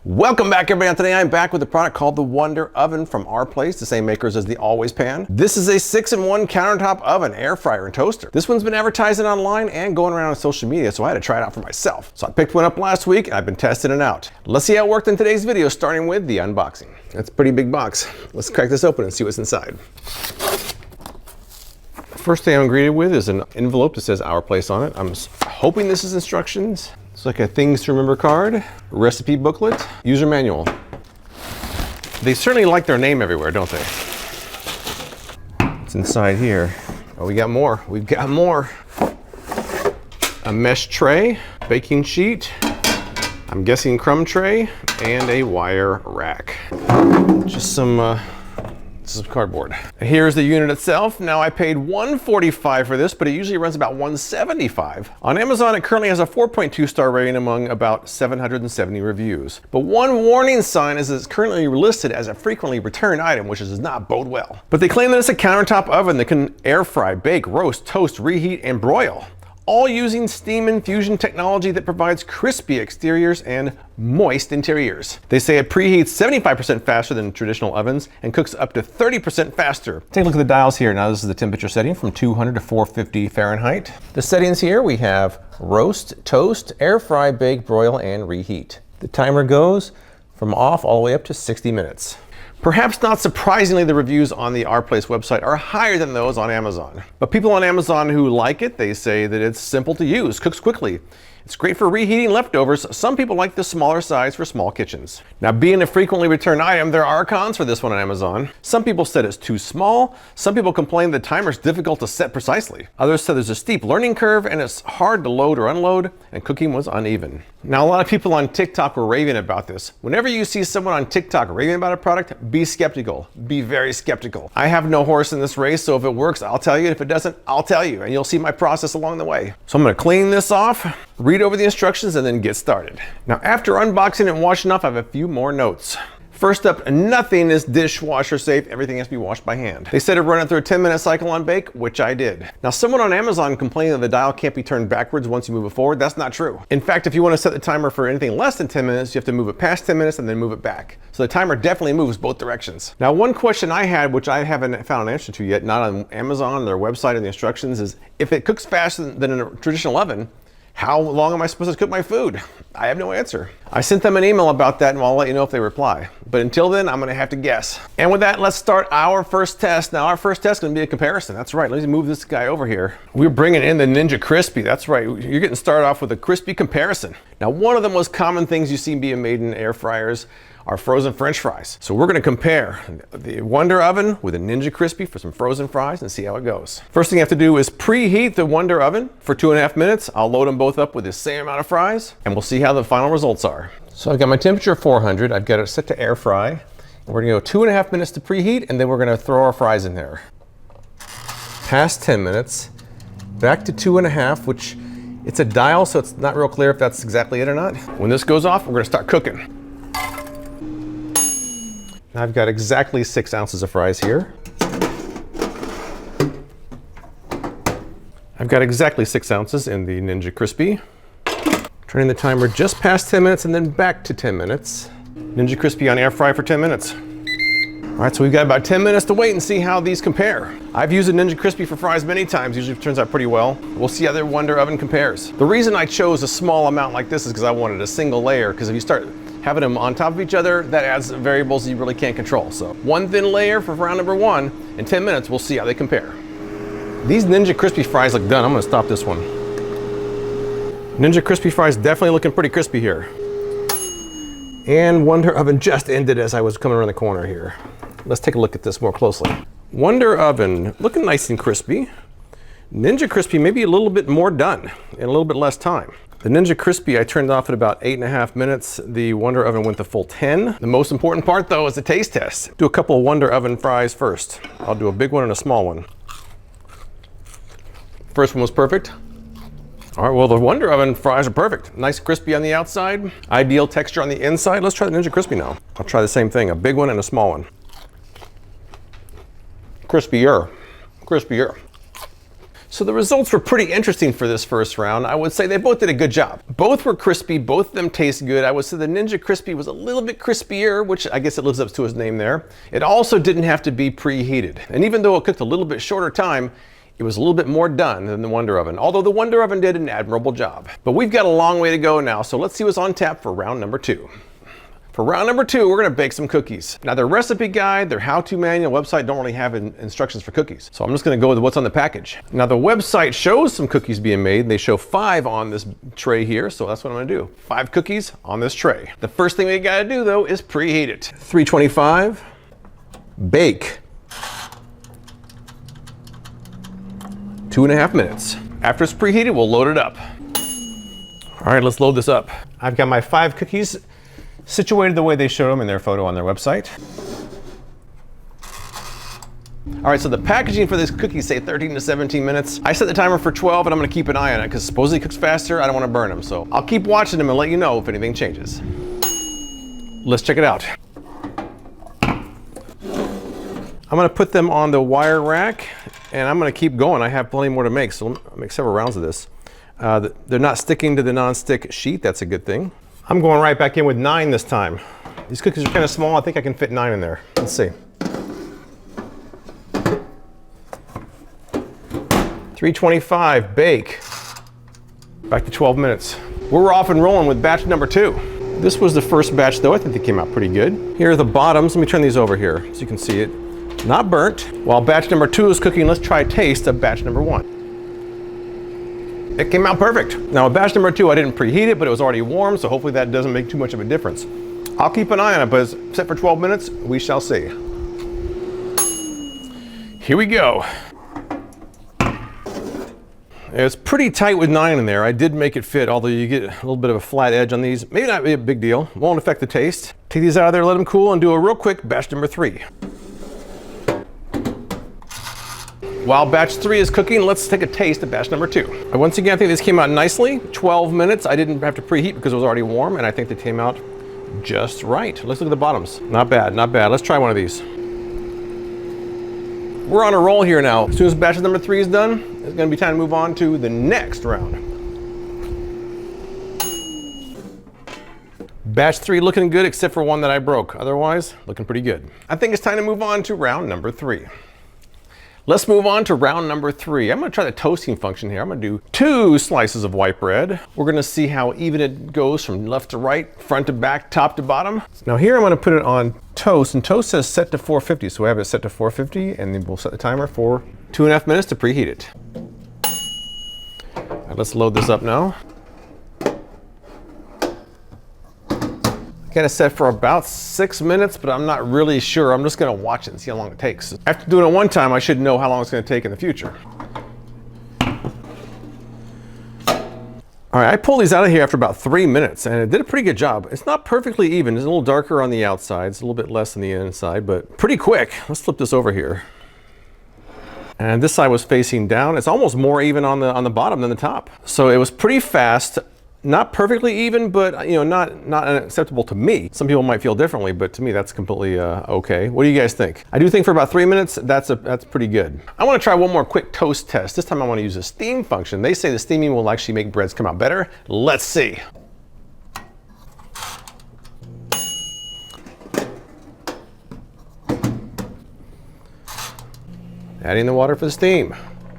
Welcome back, everybody. Today I'm back with a product called the Wonder Oven from our place, the same makers as the Always Pan. This is a 6-in-1 countertop oven, air fryer, and toaster. This one's been advertising online and going around on social media, so I had to try it out for myself. So I picked one up last week and I've been testing it out. Let's see how it worked in today's video, starting with the unboxing. That's a pretty big box. Let's crack this open and see what's inside. First thing I'm greeted with is an envelope that says Our Place on it. I'm hoping this is instructions. It's like a things to remember card, recipe booklet, user manual. They certainly like their name everywhere, don't they? What's inside here? Oh, we got more. We've got more. A mesh tray, baking sheet, I'm guessing crumb tray, and a wire rack. Just some cardboard. Here's the unit itself. Now I paid $145 for this, but it usually runs about $175. On Amazon, it currently has a 4.2 star rating among about 770 reviews. But one warning sign is it's currently listed as a frequently returned item, which does not bode well. But they claim that it's a countertop oven that can air fry, bake, roast, toast, reheat, and broil, all using steam infusion technology that provides crispy exteriors and moist interiors. They say it preheats 75% faster than traditional ovens and cooks up to 30% faster. Take a look at the dials here. Now this is the temperature setting from 200 to 450 Fahrenheit. The settings here, we have roast, toast, air fry, bake, broil, and reheat. The timer goes from off all the way up to 60 minutes. Perhaps not surprisingly, the reviews on the Our Place website are higher than those on Amazon. But people on Amazon who like it, they say that it's simple to use, cooks quickly. It's great for reheating leftovers. Some people like the smaller size for small kitchens. Now, being a frequently returned item, there are cons for this one on Amazon. Some people said it's too small. Some people complain the timer's difficult to set precisely. Others said there's a steep learning curve and it's hard to load or unload, and cooking was uneven. Now, a lot of people on TikTok were raving about this. Whenever you see someone on TikTok raving about a product, be skeptical. Be very skeptical. I have no horse in this race, so if it works, I'll tell you. If it doesn't, I'll tell you, and you'll see my process along the way. So I'm gonna clean this off, read over the instructions, and then get started. Now, after unboxing and washing off, I have a few more notes. First up, nothing is dishwasher safe. Everything has to be washed by hand. They said to run it through a 10-minute cycle on bake, which I did. Now, someone on Amazon complained that the dial can't be turned backwards once you move it forward. That's not true. In fact, if you want to set the timer for anything less than 10 minutes, you have to move it past 10 minutes and then move it back. So the timer definitely moves both directions. Now, one question I had, which I haven't found an answer to yet, not on Amazon, their website, and the instructions, is if it cooks faster than in a traditional oven, how long am I supposed to cook my food? I have no answer. I sent them an email about that, and I'll let you know if they reply. But until then, I'm gonna have to guess. And with that, let's start our first test. Now, our first test is gonna be a comparison. That's right, let's move this guy over here. We're bringing in the Ninja Crispi. That's right, you're getting started off with a crispy comparison. Now, one of the most common things you see being made in air fryers are frozen French fries. So we're gonna compare the Wonder Oven with a Ninja Crispi for some frozen fries and see how it goes. First thing you have to do is preheat the Wonder Oven for 2.5 minutes. I'll load them both up with the same amount of fries, and we'll see how the final results are. So I've got my temperature 400. I've got it set to air fry. We're gonna go 2.5 minutes to preheat, and then we're gonna throw our fries in there. Past 10 minutes, back to 2.5, which it's a dial, so it's not real clear if that's exactly it or not. When this goes off, we're gonna start cooking. I've got exactly 6 ounces of fries here. I've got exactly 6 ounces in the Ninja Crispi. Turning the timer just past 10 minutes and then back to 10 minutes. Ninja Crispi on air fry for 10 minutes. All right, so we've got about 10 minutes to wait and see how these compare. I've used a Ninja Crispi for fries many times. Usually it turns out pretty well. We'll see how their Wonder Oven compares. The reason I chose a small amount like this is because I wanted a single layer, because if you start having them on top of each other, that adds variables you really can't control. So one thin layer for round number 1. In 10 minutes, we'll see how they compare. These Ninja Crispi fries look done. I'm gonna stop this one. Ninja Crispi fries definitely looking pretty crispy here. And Wonder Oven just ended as I was coming around the corner here. Let's take a look at this more closely. Wonder Oven looking nice and crispy. Ninja Crispi maybe a little bit more done in a little bit less time. The Ninja Crispi I turned off at about 8.5 minutes. The Wonder Oven went the full 10. The most important part though is the taste test. Do a couple of Wonder Oven fries first. I'll do a big one and a small one. First one was perfect. All right, well, the Wonder Oven fries are perfect. Nice crispy on the outside, ideal texture on the inside. Let's try the Ninja Crispi now. I'll try the same thing, a big one and a small one. Crispier, crispier. So the results were pretty interesting for this first round. I would say they both did a good job. Both were crispy, both of them taste good. I would say the Ninja Crispi was a little bit crispier, which I guess it lives up to its name there. It also didn't have to be preheated. And even though it cooked a little bit shorter time, it was a little bit more done than the Wonder Oven, although the Wonder Oven did an admirable job. But we've got a long way to go now, so let's see what's on tap for round number 2. For round number 2, we're gonna bake some cookies. Now their recipe guide, their how-to manual website don't really have instructions for cookies. So I'm just gonna go with what's on the package. Now the website shows some cookies being made. They show 5 on this tray here, so that's what I'm gonna do. 5 cookies on this tray. The first thing we gotta do though is preheat it. 325, bake. 2.5 minutes. After it's preheated, we'll load it up. All right, let's load this up. I've got my 5 cookies situated the way they showed them in their photo on their website. All right, so the packaging for this cookies say 13 to 17 minutes. I set the timer for 12 and I'm gonna keep an eye on it because supposedly it cooks faster. I don't wanna burn them. So I'll keep watching them and let you know if anything changes. Let's check it out. I'm gonna put them on the wire rack and I'm gonna keep going. I have plenty more to make, so I'll make several rounds of this. They're not sticking to the non-stick sheet, that's a good thing. I'm going right back in with 9 this time. These cookies are kind of small. I think I can fit 9 in there. Let's see. 325, bake. Back to 12 minutes. We're off and rolling with batch number 2. This was the first batch though. I think they came out pretty good. Here are the bottoms. Let me turn these over here so you can see it. Not burnt. While batch number 2 is cooking, let's try a taste of batch number 1. It came out perfect. Now with batch number 2, I didn't preheat it, but it was already warm, so hopefully that doesn't make too much of a difference. I'll keep an eye on it, but it's set for 12 minutes. We shall see. Here we go. It's pretty tight with 9 in there. I did make it fit, although you get a little bit of a flat edge on these. Maybe not be a big deal. Won't affect the taste. Take these out of there, let them cool, and do a real quick batch number 3. While batch 3 is cooking, let's take a taste of batch number 2. Once again, I think this came out nicely. 12 minutes. I didn't have to preheat because it was already warm, and I think they came out just right. Let's look at the bottoms. Not bad, not bad. Let's try one of these. We're on a roll here now. As soon as batch number 3 is done, it's gonna be time to move on to the next round. Batch 3 looking good except for one that I broke. Otherwise, looking pretty good. I think it's time to move on to round number 3. Let's move on to round number 3. I'm gonna try the toasting function here. I'm gonna do 2 slices of white bread. We're gonna see how even it goes from left to right, front to back, top to bottom. Now here I'm gonna put it on toast, and toast says set to 450, so I have it set to 450, and then we'll set the timer for 2.5 minutes to preheat it. All right, let's load this up now. Got it set for about 6 minutes, but I'm not really sure. I'm just gonna watch it and see how long it takes. After doing it one time, I should know how long it's gonna take in the future. All right, I pulled these out of here after about 3 minutes, and it did a pretty good job. It's not perfectly even. It's a little darker on the outside. It's a little bit less on the inside, but pretty quick. Let's flip this over here. And this side was facing down. It's almost more even on the bottom than the top. So it was pretty fast. Not perfectly even, but you know, not unacceptable to me. Some people might feel differently, but to me that's completely okay. What do you guys think? I do think for about 3 minutes, that's pretty good. I want to try one more quick toast test. This time I want to use the steam function. They say the steaming will actually make breads come out better. Let's see. Adding the water for the steam.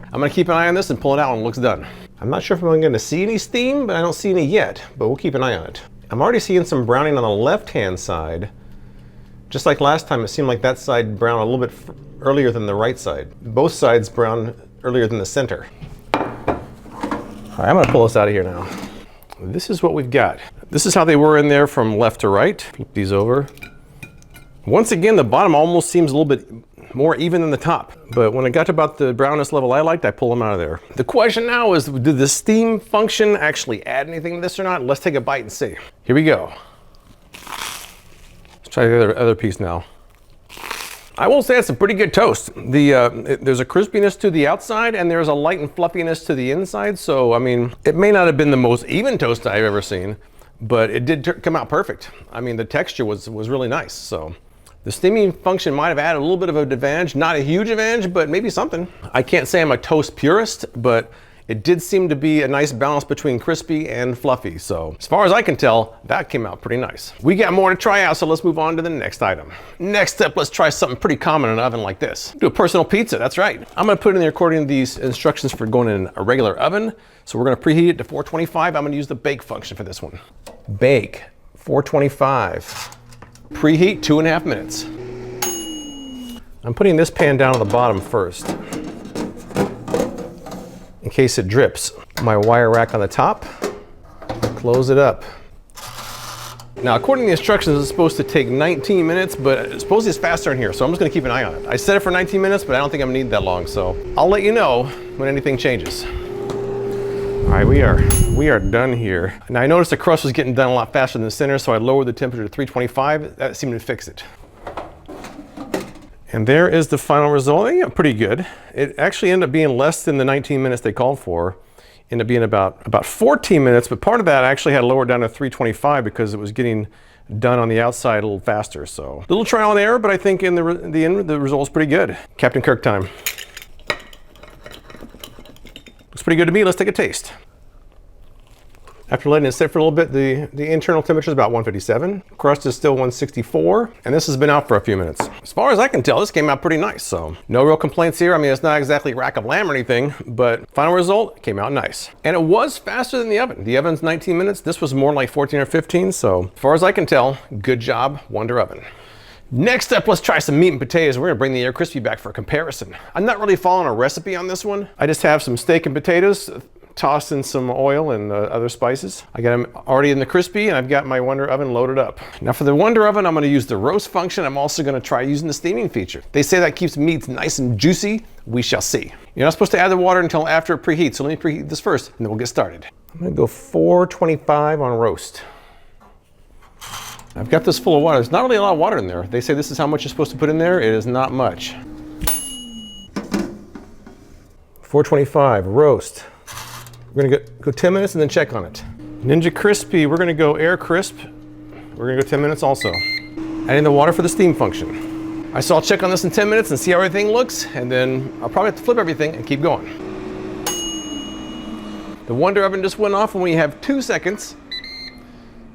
I'm gonna keep an eye on this and pull it out when it looks done. I'm not sure if I'm gonna see any steam, but I don't see any yet, but we'll keep an eye on it. I'm already seeing some browning on the left-hand side. Just like last time, it seemed like that side browned a little bit earlier than the right side. Both sides brown earlier than the center. All right, I'm gonna pull this out of here now. This is what we've got. This is how they were in there from left to right. Flip these over. Once again, the bottom almost seems a little bit more even than the top. But when it got to about the brownness level I liked, I pulled them out of there. The question now is, did the steam function actually add anything to this or not? Let's take a bite and see. Here we go. Let's try the other piece now. I will say it's a pretty good toast. There's a crispiness to the outside and there's a light and fluffiness to the inside. So, I mean, it may not have been the most even toast I've ever seen, but it did come out perfect. I mean, the texture was really nice. So The steaming function might have added a little bit of an advantage, not a huge advantage, but maybe something. I can't say I'm a toast purist, but it did seem to be a nice balance between crispy and fluffy. So as far as I can tell, that came out pretty nice. We got more to try out, so let's move on to the next item. Next up, let's try something pretty common in an oven like this. Do a personal pizza, that's right. I'm gonna put in there according to these instructions for going in a regular oven. So we're gonna preheat it to 425. I'm gonna use the bake function for this one. Bake, 425. Preheat 2.5 minutes. I'm putting this pan down on the bottom first, in case it drips. My wire rack on the top, close it up. Now, according to the instructions, it's supposed to take 19 minutes, but supposedly it's faster in here, so I'm just gonna keep an eye on it. I set it for 19 minutes, but I don't think I'm gonna need that long, so I'll let you know when anything changes. All right, we are done here. Now, I noticed the crust was getting done a lot faster than the center, so I lowered the temperature to 325. That seemed to fix it. And there is the final result. Yeah, pretty good. It actually ended up being less than the 19 minutes they called for. Ended up being about 14 minutes, but part of that I actually had lowered down to 325 because it was getting done on the outside a little faster. So a little trial and error, but I think in the end, the result was pretty good. Captain Kirk time. Looks pretty good to me. Let's take a taste. After letting it sit for a little bit, the internal temperature is about 157. Crust is still 164, and this has been out for a few minutes. As far as I can tell, this came out pretty nice, so no real complaints here. I mean, it's not exactly rack of lamb or anything, but final result came out nice. And it was faster than the oven. The oven's 19 minutes. This was more like 14 or 15, so as far as I can tell, good job, Wonder Oven. Next up, let's try some meat and potatoes. We're gonna bring the Ninja Crispi back for a comparison. I'm not really following a recipe on this one. I just have some steak and potatoes, tossed in some oil and other spices. I got them already in the crispy, and I've got my Wonder Oven loaded up. Now for the Wonder Oven, I'm gonna use the roast function. I'm also gonna try using the steaming feature. They say that keeps meats nice and juicy. We shall see. You're not supposed to add the water until after it preheats, so let me preheat this first, and then we'll get started. I'm gonna go 425 on roast. I've got this full of water. There's not really a lot of water in there. They say this is how much you're supposed to put in there. It is not much. 425, roast. We're gonna go 10 minutes and then check on it. Ninja Crispi, we're gonna go air crisp. We're gonna go 10 minutes also. Adding the water for the steam function. So I'll check on this in 10 minutes and see how everything looks, and then I'll probably have to flip everything and keep going. The Wonder Oven just went off when we have 2 seconds.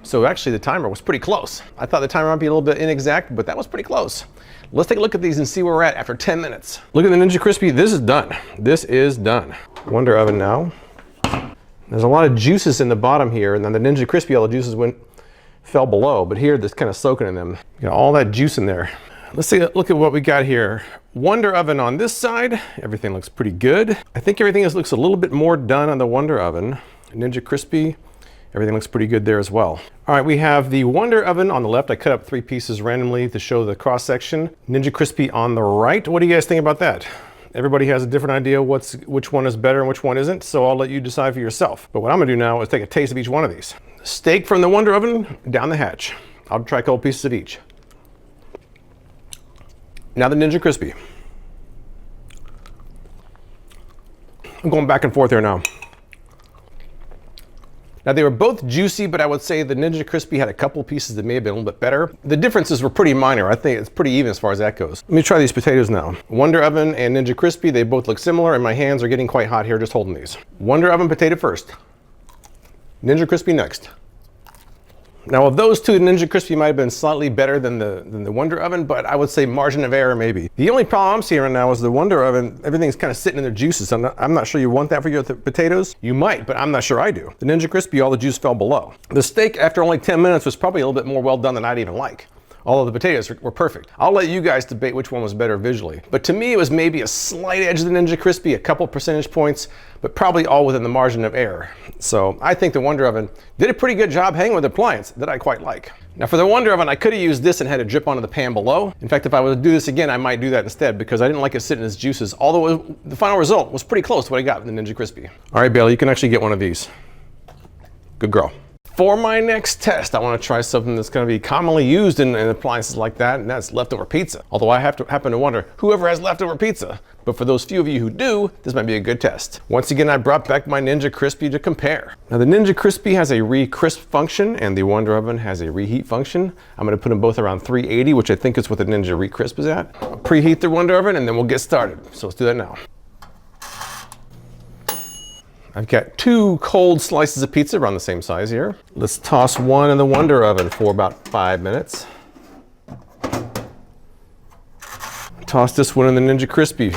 So actually the timer was pretty close. I thought the timer might be a little bit inexact, but that was pretty close. Let's take a look at these and see where we're at after 10 minutes. Look at the Ninja Crispi, this is done. This is done. Wonder Oven now. There's a lot of juices in the bottom here, and then the Ninja Crispi, all the juices fell below, but here that's kind of soaking in them. You got all that juice in there. Let's take a look at what we got here. Wonder Oven on this side, everything looks pretty good. I think everything looks a little bit more done on the Wonder Oven. Ninja Crispi, everything looks pretty good there as well. All right, we have the Wonder Oven on the left. I cut up 3 pieces randomly to show the cross section. Ninja Crispi on the right. What do you guys think about that? Everybody has a different idea which one is better and which one isn't, so I'll let you decide for yourself. But what I'm gonna do now is take a taste of each one of these. Steak from the Wonder Oven, down the hatch. I'll try a couple pieces of each. Now the Ninja Crispi. I'm going back and forth here now. Now they were both juicy, but I would say the Ninja Crispi had a couple pieces that may have been a little bit better. The differences were pretty minor. I think it's pretty even as far as that goes. Let me try these potatoes now. Wonder Oven and Ninja Crispi, they both look similar, and my hands are getting quite hot here just holding these. Wonder Oven potato first. Ninja Crispi next. Now of those two, Ninja Crispi might have been slightly better than the Wonder Oven, but I would say margin of error maybe. The only problem I'm seeing right now is the Wonder Oven, everything's kind of sitting in their juices. I'm not sure you want that for your potatoes. You might, but I'm not sure I do. The Ninja Crispi, all the juice fell below. The steak, after only 10 minutes, was probably a little bit more well done than I'd even like. Although the potatoes were perfect. I'll let you guys debate which one was better visually. But to me, it was maybe a slight edge of the Ninja Crispi, a couple percentage points, but probably all within the margin of error. So I think the Wonder Oven did a pretty good job hanging with the appliance that I quite like. Now for the Wonder Oven, I could have used this and had it drip onto the pan below. In fact, if I were to do this again, I might do that instead because I didn't like it sitting in its juices, although the final result was pretty close to what I got with the Ninja Crispi. All right, Bailey, you can actually get one of these. Good girl. For my next test, I want to try something that's going to be commonly used in appliances like that, and that's leftover pizza. Although I happen to wonder whoever has leftover pizza. But for those few of you who do, this might be a good test. Once again, I brought back my Ninja Crispi to compare. Now the Ninja Crispi has a re-crisp function and the Wonder Oven has a reheat function. I'm going to put them both around 380, which I think is what the Ninja re-crisp is at. I'll preheat the Wonder Oven and then we'll get started. So let's do that now. I've got 2 cold slices of pizza around the same size here. Let's toss one in the Wonder Oven for about 5 minutes. Toss this one in the Ninja Crispi.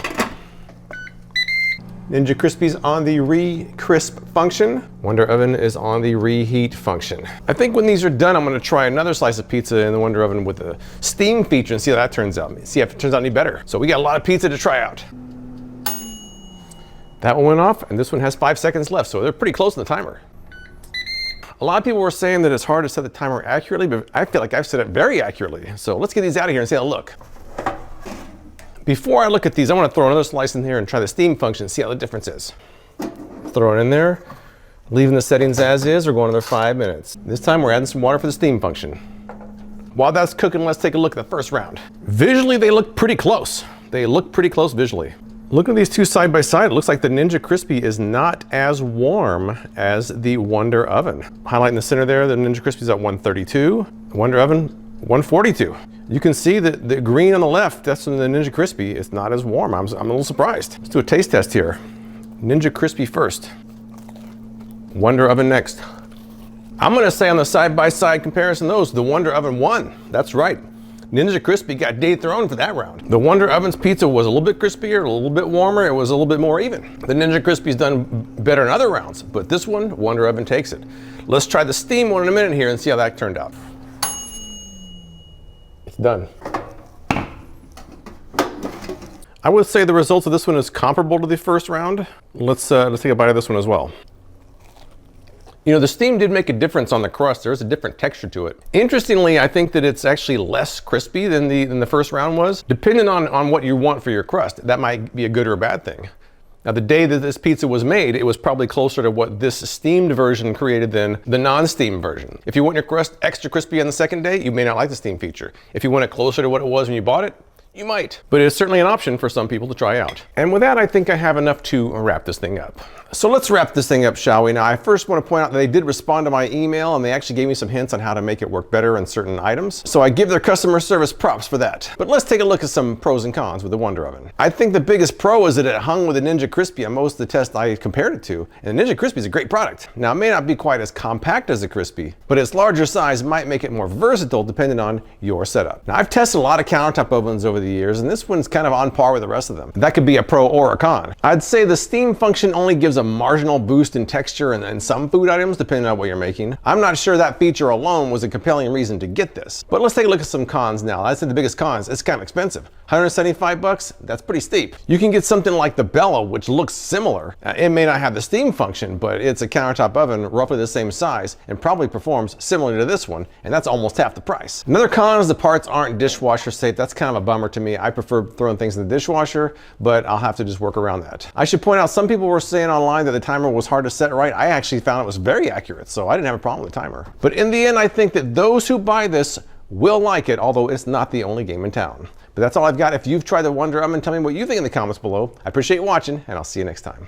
Ninja Crispi's on the re-crisp function. Wonder Oven is on the reheat function. I think when these are done, I'm gonna try another slice of pizza in the Wonder Oven with the steam feature and see how that turns out. See if it turns out any better. So we got a lot of pizza to try out. That one went off, and this one has 5 seconds left, so they're pretty close on the timer. A lot of people were saying that it's hard to set the timer accurately, but I feel like I've set it very accurately. So let's get these out of here and see how they look. Before I look at these, I want to throw another slice in here and try the steam function and see how the difference is. Throw it in there, leaving the settings as is. We're going another 5 minutes. This time we're adding some water for the steam function. While that's cooking, let's take a look at the first round. Visually, they look pretty close. They look pretty close visually. Looking at these two side by side, it looks like the Ninja Crispi is not as warm as the Wonder Oven. Highlight in the center there, the Ninja Crispi is at 132, Wonder Oven 142. You can see that the green on the left, that's in the Ninja Crispi, it's not as warm. I'm a little surprised. Let's do a taste test here. Ninja Crispi first, Wonder Oven next. I'm gonna say on the side by side comparison those, the Wonder Oven won. That's right. Ninja Crispi got dethroned for that round. The Wonder Oven's pizza was a little bit crispier, a little bit warmer, it was a little bit more even. The Ninja Crispi's done better in other rounds, but this one, Wonder Oven takes it. Let's try the steam one in a minute here and see how that turned out. It's done. I would say the results of this one is comparable to the first round. Let's take a bite of this one as well. You know, the steam did make a difference on the crust. There's a different texture to it. Interestingly, I think that it's actually less crispy than the first round was. Depending on what you want for your crust, that might be a good or a bad thing. Now, the day that this pizza was made, it was probably closer to what this steamed version created than the non-steam version. If you want your crust extra crispy on the second day, you may not like the steam feature. If you want it closer to what it was when you bought it, you might. But it's certainly an option for some people to try out. And with that, I think I have enough to wrap this thing up. So let's wrap this thing up, shall we? Now, I first want to point out that they did respond to my email and they actually gave me some hints on how to make it work better in certain items. So I give their customer service props for that. But let's take a look at some pros and cons with the Wonder Oven. I think the biggest pro is that it hung with the Ninja Crispi on most of the tests I compared it to. And the Ninja Crispi is a great product. Now, it may not be quite as compact as the Crispi, but its larger size might make it more versatile depending on your setup. Now, I've tested a lot of countertop ovens over the years, and this one's kind of on par with the rest of them. That could be a pro or a con. I'd say the steam function only gives a marginal boost in texture and some food items, depending on what you're making. I'm not sure that feature alone was a compelling reason to get this. But let's take a look at some cons now. I'd say the biggest cons, it's kind of expensive. 175 bucks, that's pretty steep. You can get something like the Bella, which looks similar. It may not have the steam function, but it's a countertop oven roughly the same size and probably performs similar to this one, and that's almost half the price. Another con is the parts aren't dishwasher safe. That's kind of a bummer to me. I prefer throwing things in the dishwasher, but I'll have to just work around that. I should point out, some people were saying online that the timer was hard to set right. I actually found it was very accurate, so I didn't have a problem with the timer. But in the end, I think that those who buy this will like it, although it's not the only game in town. But that's all I've got. If you've tried the Wonder Oven, tell me what you think in the comments below. I appreciate you watching, and I'll see you next time.